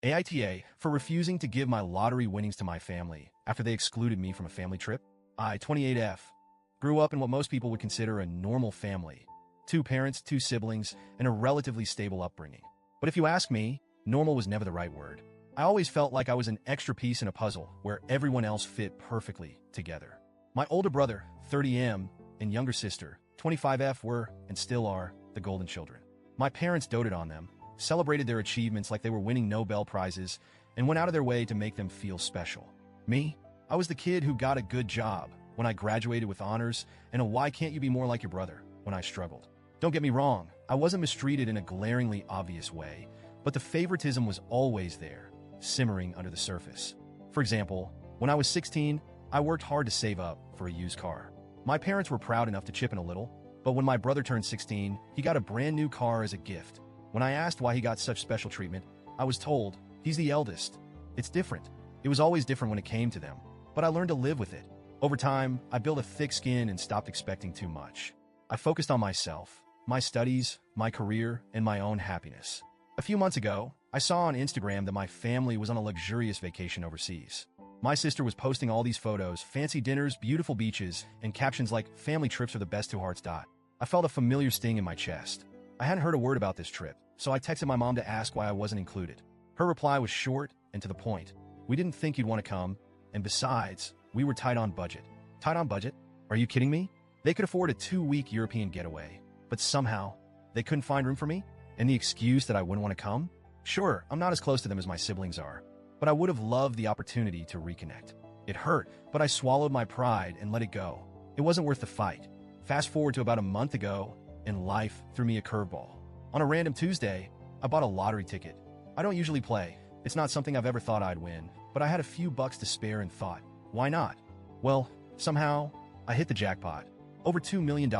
AITA for refusing to give my lottery winnings to my family after they excluded me from a family trip. I, 28F, grew up in what most people would consider a normal family. 2 parents, 2 siblings, and a relatively stable upbringing. But if you ask me, normal was never the right word. I always felt like I was an extra piece in a puzzle where everyone else fit perfectly together. My older brother, 30M, and younger sister, 25F, were, and still are, the golden children. My parents doted on them, celebrated their achievements like they were winning Nobel Prizes, and went out of their way to make them feel special. Me? I was the kid who got a good job when I graduated with honors, and a "why can't you be more like your brother" when I struggled. Don't get me wrong, I wasn't mistreated in a glaringly obvious way, but the favoritism was always there, simmering under the surface. For example, when I was 16, I worked hard to save up for a used car. My parents were proud enough to chip in a little, but when my brother turned 16, he got a brand new car as a gift. When I asked why he got such special treatment, I was told, he's the eldest. It's different. It was always different when it came to them, but I learned to live with it. Over time, I built a thick skin and stopped expecting too much. I focused on myself, my studies, my career, and my own happiness. A few months ago, I saw on Instagram that my family was on a luxurious vacation overseas. My sister was posting all these photos, fancy dinners, beautiful beaches, and captions like, "Family trips are the best 2 hearts." I felt a familiar sting in my chest. I hadn't heard a word about this trip, so I texted my mom to ask why I wasn't included. Her reply was short and to the point. "We didn't think you'd want to come, and besides, we were tight on budget." Tight on budget? Are you kidding me? They could afford a 2-week European getaway, but somehow, they couldn't find room for me? And the excuse that I wouldn't want to come? Sure, I'm not as close to them as my siblings are, but I would have loved the opportunity to reconnect. It hurt, but I swallowed my pride and let it go. It wasn't worth the fight. Fast forward to about a month ago, and life threw me a curveball. On a random Tuesday, I bought a lottery ticket. I don't usually play. It's not something I've ever thought I'd win, but I had a few bucks to spare and thought, why not? Well, somehow, I hit the jackpot. Over $2 million.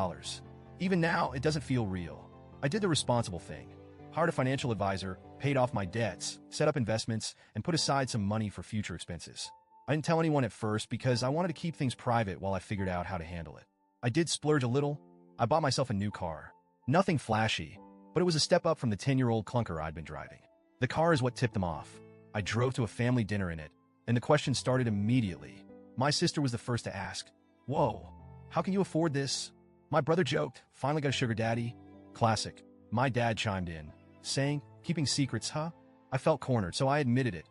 Even now, it doesn't feel real. I did the responsible thing. Hired a financial advisor, paid off my debts, set up investments, and put aside some money for future expenses. I didn't tell anyone at first because I wanted to keep things private while I figured out how to handle it. I did splurge a little. I bought myself a new car. Nothing flashy, but it was a step up from the 10-year-old clunker I'd been driving. The car is what tipped them off. I drove to a family dinner in it, and the question started immediately. My sister was the first to ask, "Whoa, how can you afford this?" My brother joked, "Finally got a sugar daddy." Classic. My dad chimed in, saying, "Keeping secrets, huh?" I felt cornered, so I admitted it.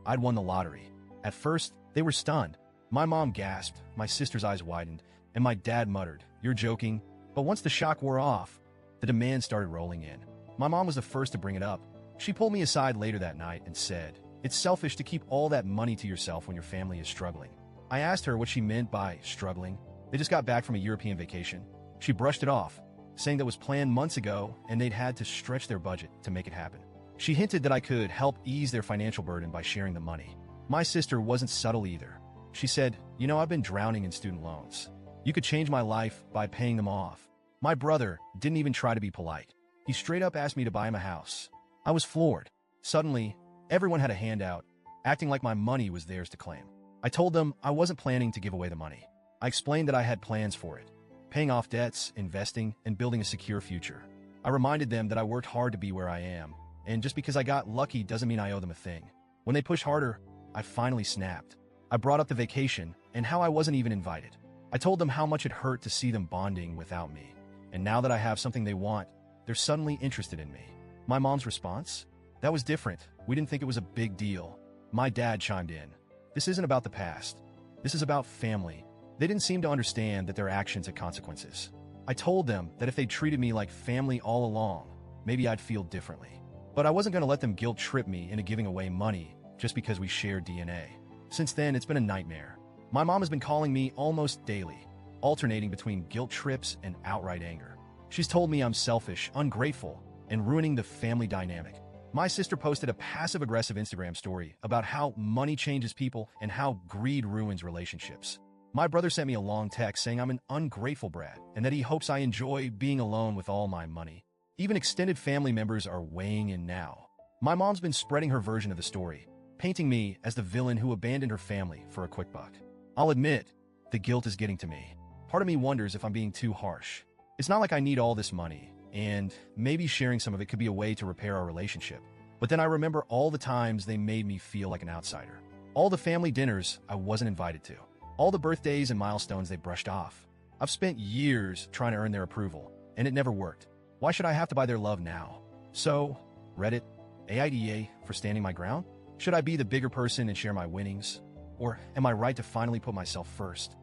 I'd won the lottery. At first, they were stunned. My mom gasped, my sister's eyes widened, and my dad muttered, "You're joking." But once the shock wore off, the demands started rolling in. My mom was the first to bring it up. She pulled me aside later that night and said, "It's selfish to keep all that money to yourself when your family is struggling." I asked her what she meant by struggling. They just got back from a European vacation. She brushed it off, saying that was planned months ago and they'd had to stretch their budget to make it happen. She hinted that I could help ease their financial burden by sharing the money. My sister wasn't subtle either. She said, "You know, I've been drowning in student loans. You could change my life by paying them off." My brother didn't even try to be polite. He straight up asked me to buy him a house. I was floored. Suddenly, everyone had a handout, acting like my money was theirs to claim. I told them I wasn't planning to give away the money. I explained that I had plans for it, paying off debts, investing, and building a secure future. I reminded them that I worked hard to be where I am, and just because I got lucky doesn't mean I owe them a thing. When they pushed harder, I finally snapped. I brought up the vacation and how I wasn't even invited. I told them how much it hurt to see them bonding without me. And now that I have something they want, they're suddenly interested in me. My mom's response? That was different. We didn't think it was a big deal. My dad chimed in. This isn't about the past. This is about family. They didn't seem to understand that their actions had consequences. I told them that if they treated me like family all along, maybe I'd feel differently. But I wasn't going to let them guilt trip me into giving away money just because we shared DNA. Since then, it's been a nightmare. My mom has been calling me almost daily, alternating between guilt trips and outright anger. She's told me I'm selfish, ungrateful, and ruining the family dynamic. My sister posted a passive-aggressive Instagram story about how money changes people and how greed ruins relationships. My brother sent me a long text saying I'm an ungrateful brat and that he hopes I enjoy being alone with all my money. Even extended family members are weighing in now. My mom's been spreading her version of the story, painting me as the villain who abandoned her family for a quick buck. I'll admit, the guilt is getting to me. Part of me wonders if I'm being too harsh. It's not like I need all this money, and maybe sharing some of it could be a way to repair our relationship. But then I remember all the times they made me feel like an outsider. All the family dinners I wasn't invited to. All the birthdays and milestones they brushed off. I've spent years trying to earn their approval, and it never worked. Why should I have to buy their love now? So, Reddit, AITA for standing my ground? Should I be the bigger person and share my winnings? Or am I right to finally put myself first?